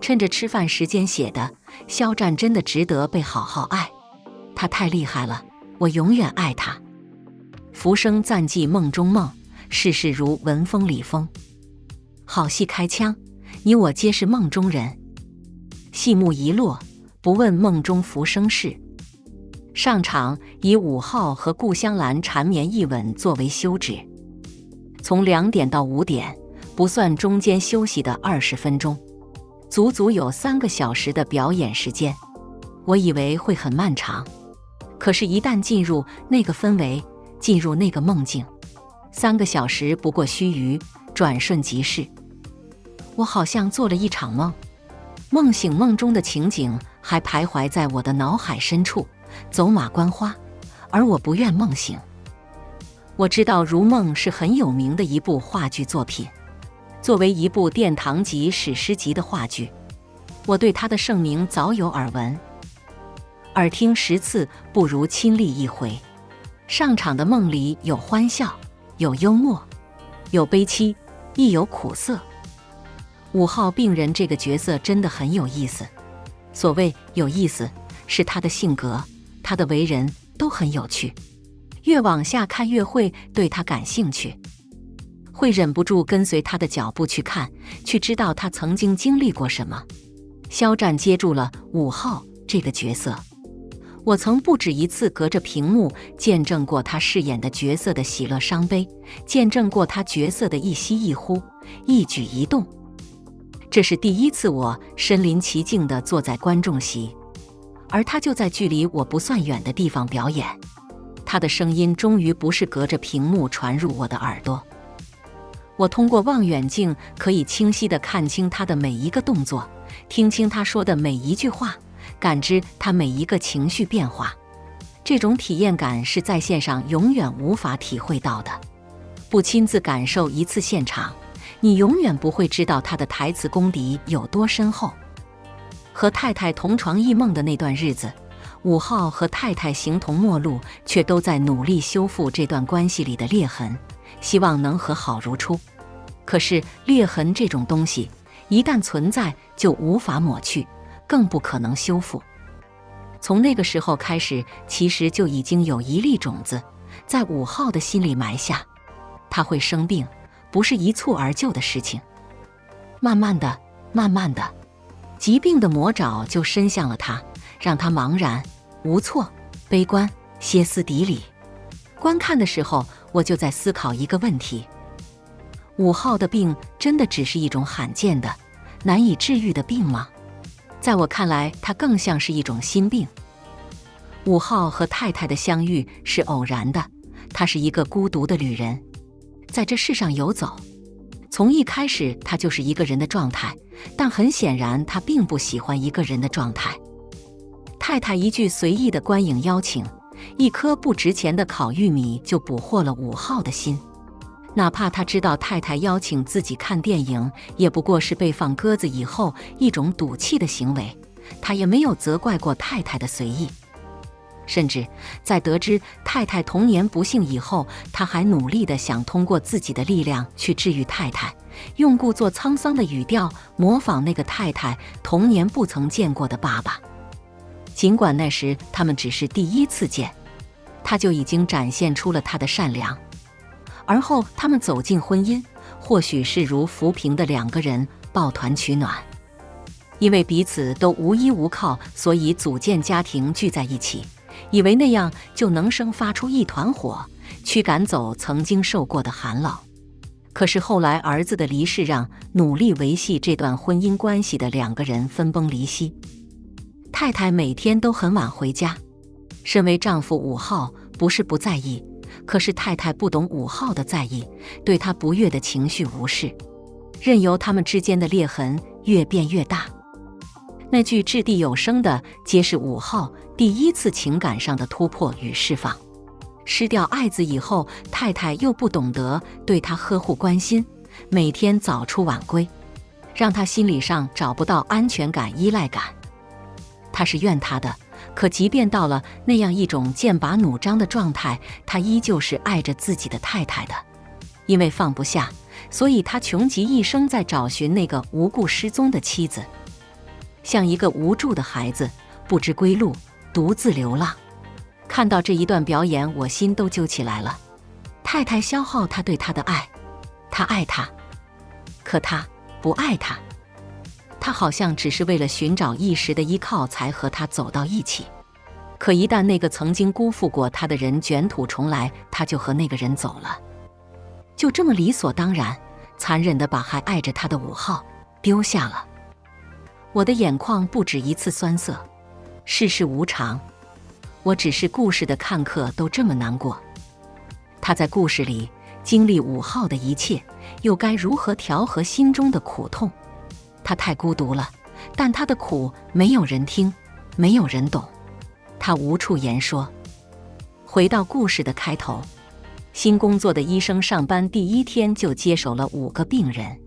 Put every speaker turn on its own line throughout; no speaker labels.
趁着吃饭时间写的，肖战真的值得被好好爱，他太厉害了，我永远爱他。浮生暂记梦中梦，世事如闻风里风。好戏开腔，你我皆是梦中人。戏幕一落，不问梦中浮生事。上场以5号和顾香兰缠绵一吻作为休止，从2点到5点，不算中间休息的20分钟，足足有3个小时的表演时间。我以为会很漫长，可是一旦进入那个氛围，进入那个梦境，3个小时不过须臾，转瞬即逝。我好像做了一场梦，梦醒梦中的情景还徘徊在我的脑海深处，走马观花，而我不愿梦醒。我知道《如梦》是很有名的一部话剧作品，作为一部殿堂级史诗级的话剧，我对它的盛名早有耳闻。耳听10次不如亲历一回。上场的梦里有欢笑，有幽默，有悲戚，亦有苦涩。5号病人这个角色真的很有意思，所谓有意思，是他的性格，他的为人都很有趣，越往下看越会对他感兴趣，会忍不住跟随他的脚步去看，去知道他曾经经历过什么。肖战接住了5号这个角色，我曾不止一次隔着屏幕见证过他饰演的角色的喜乐伤悲，见证过他角色的一吸一呼，一举一动。这是第一次我身临其境地坐在观众席，而他就在距离我不算远的地方表演。他的声音终于不是隔着屏幕传入我的耳朵，我通过望远镜可以清晰地看清他的每一个动作，听清他说的每一句话，感知他每一个情绪变化。这种体验感是在线上永远无法体会到的，不亲自感受一次现场，你永远不会知道他的台词功底有多深厚。和太太同床异梦的那段日子，5号和太太形同陌路，却都在努力修复这段关系里的裂痕，希望能和好如初。可是裂痕这种东西，一旦存在就无法抹去，更不可能修复。从那个时候开始，其实就已经有一粒种子在5号的心里埋下，他会生病，不是一蹴而就的事情。慢慢的，慢慢的，疾病的魔爪就伸向了他，让他茫然无措、悲观、歇斯底里。观看的时候，我就在思考一个问题：5号的病真的只是一种罕见的、难以治愈的病吗？在我看来，它更像是一种心病。5号和太太的相遇是偶然的，她是一个孤独的旅人，在这世上游走。从一开始，她就是一个人的状态，但很显然，她并不喜欢一个人的状态。太太一句随意的观影邀请，一颗不值钱的烤玉米就捕获了5号的心。哪怕他知道太太邀请自己看电影也不过是被放鸽子以后一种赌气的行为，他也没有责怪过太太的随意。甚至在得知太太童年不幸以后，他还努力地想通过自己的力量去治愈太太，用故作沧桑的语调模仿那个太太童年不曾见过的爸爸。尽管那时他们只是第一次见，他就已经展现出了他的善良。而后他们走进婚姻，或许是如浮萍的2个人抱团取暖，因为彼此都无依无靠，所以组建家庭聚在一起，以为那样就能生发出一团火，驱赶走曾经受过的寒冷。可是后来儿子的离世让努力维系这段婚姻关系的2个人分崩离析。太太每天都很晚回家，身为丈夫5号不是不在意，可是太太不懂5号的在意，对他不悦的情绪无视，任由他们之间的裂痕越变越大。那句掷地有声的皆是5号第一次情感上的突破与释放。失掉爱子以后，太太又不懂得对他呵护关心，每天早出晚归，让他心理上找不到安全感、依赖感。他是怨他的，可即便到了那样一种剑拔弩张的状态，他依旧是爱着自己的太太的。因为放不下，所以他穷极一生在找寻那个无故失踪的妻子。像一个无助的孩子，不知归路，独自流浪。看到这一段表演，我心都揪起来了。太太消耗他对他的爱，他爱他，可他不爱他。他好像只是为了寻找一时的依靠才和他走到一起，可一旦那个曾经辜负过他的人卷土重来，他就和那个人走了。就这么理所当然，残忍地把还爱着他的5号丢下了。我的眼眶不止一次酸涩。世事无常，我只是故事的看客都这么难过。他在故事里经历5号的一切，又该如何调和心中的苦痛？他太孤独了，但他的苦没有人听，没有人懂，他无处言说。回到故事的开头，新工作的医生上班第1天就接手了5个病人。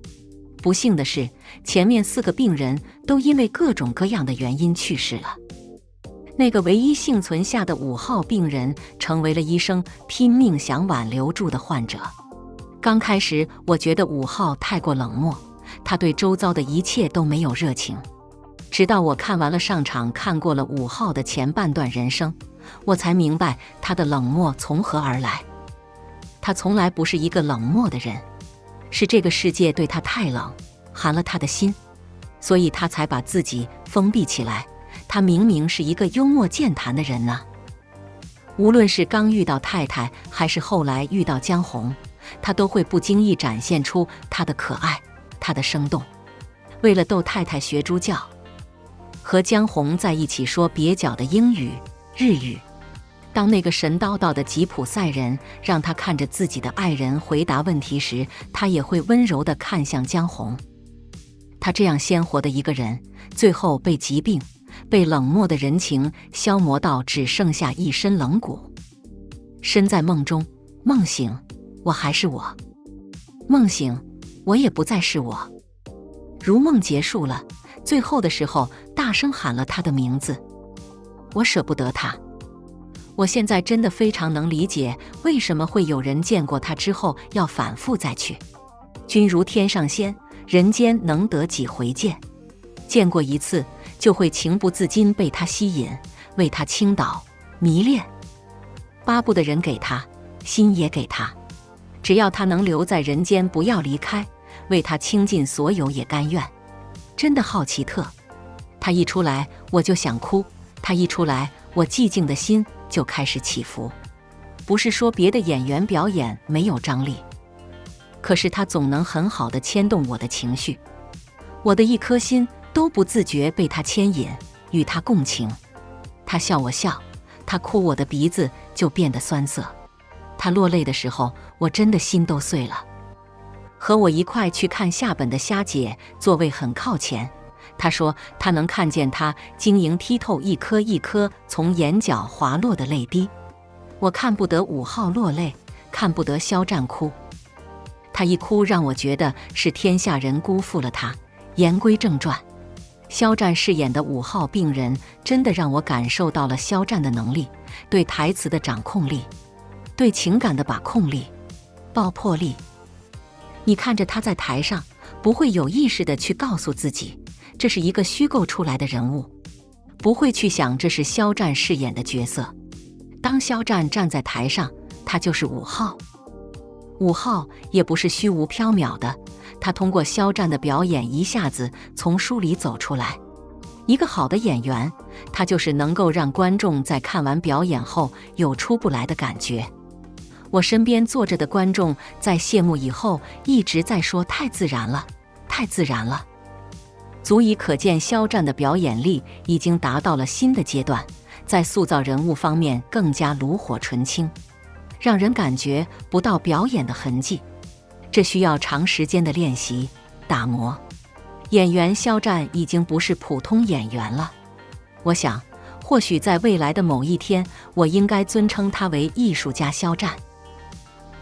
不幸的是，前面4个病人都因为各种各样的原因去世了。那个唯一幸存下的5号病人，成为了医生拼命想挽留住的患者。刚开始，我觉得5号太过冷漠，他对周遭的一切都没有热情。直到我看完了上场，看过了5号的前半段人生，我才明白他的冷漠从何而来。他从来不是一个冷漠的人，是这个世界对他太冷，寒了他的心，所以他才把自己封闭起来。他明明是一个幽默健谈的人呢。无论是刚遇到太太，还是后来遇到江红，他都会不经意展现出他的可爱，他的生动。为了逗太太学猪叫，和江红在一起说蹩脚的英语、日语。当那个神叨叨的吉普赛人让他看着自己的爱人回答问题时，他也会温柔地看向江红。他这样鲜活的一个人，最后被疾病、被冷漠的人情消磨到只剩下一身冷骨。身在梦中，梦醒，我还是我；梦醒，我也不再是我。如梦结束了，最后的时候大声喊了他的名字。我舍不得他。我现在真的非常能理解为什么会有人见过他之后要反复再去。君如天上仙，人间能得几回见？见过一次，就会情不自禁被他吸引，为他倾倒、迷恋。巴不得人给他，心也给他，只要他能留在人间，不要离开，为他倾尽所有也甘愿。真的好奇特。他一出来我就想哭，他一出来我寂静的心就开始起伏。不是说别的演员表演没有张力，可是他总能很好地牵动我的情绪，我的一颗心都不自觉被他牵引，与他共情。他笑我笑，他哭我的鼻子就变得酸涩。他落泪的时候，我真的心都碎了。和我一块去看下本的虾姐座位很靠前，她说她能看见他晶莹剔透一颗一颗从眼角滑落的泪滴。我看不得5号落泪，看不得肖战哭。他一哭让我觉得是天下人辜负了他。言归正传，肖战饰演的5号病人真的让我感受到了肖战的能力，对台词的掌控力，对情感的把控力、爆破力。你看着他在台上，不会有意识地去告诉自己这是一个虚构出来的人物，不会去想这是肖战饰演的角色。当肖战站在台上，他就是5号。5号也不是虚无缥缈的，他通过肖战的表演一下子从书里走出来。一个好的演员，他就是能够让观众在看完表演后有出不来的感觉。我身边坐着的观众在谢幕以后一直在说太自然了，太自然了，足以可见肖战的表演力已经达到了新的阶段，在塑造人物方面更加炉火纯青，让人感觉不到表演的痕迹。这需要长时间的练习打磨。演员肖战已经不是普通演员了，我想或许在未来的某一天，我应该尊称他为艺术家肖战。